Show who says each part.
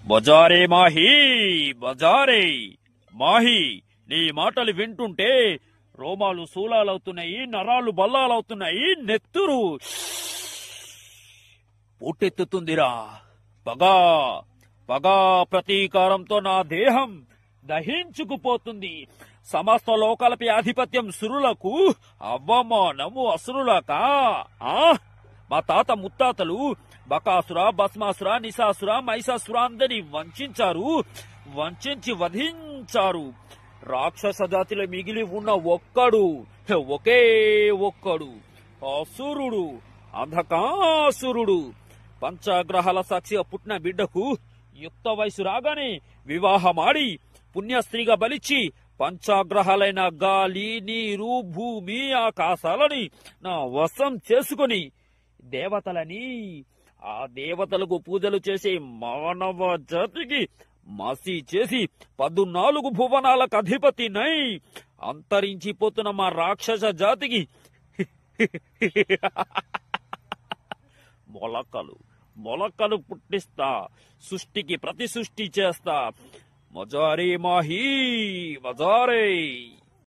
Speaker 1: బజారే మాహీ, బజారే మాహీ. నీ మాటలు వింటుంటే రోమాలు శూలాలవుతున్నాయి, నరాలు బల్లాలవుతున్నాయి, నెత్తురు పుట్టెత్తుతుందిరా. పగా పగా ప్రతీకారంతో నా దేహం దహించుకుపోతుంది. సమస్త లోకాలపై ఆధిపత్యం సురులకు, అవమానము అసురులకా? మా తాత ముత్తాతలు బకాసుర, భస్మాసుర, నిశాసుర, మహిషాసుర అందరినీ వంచారు, వంచి వధించారు. రాక్షస జాతిలో మిగిలి ఉన్న ఒకే ఒక్కడు అసురుడు, అంధకాసురుడు. పంచగ్రహాల సాక్షిగా పుట్టిన బిడ్డకు యుక్త వయసు రాగానే వివాహమాడి పుణ్యస్త్రీగా బలిచ్చి పంచగ్రహాలైన గాలి, నీరు, భూమి, ఆకాశాలని నా వశం చేసుకుని దేవతలని, ఆ దేవతలకు పూజలు చేసే మానవ జాతికి మసి చేసి 14 భువనాలకు అధిపతినై అంతరించిపోతున్న మా రాక్షస జాతికి మొలకలు పుట్టిస్తా, సృష్టికి ప్రతి సృష్టి చేస్తా. మజారే మాహీ, మజారే.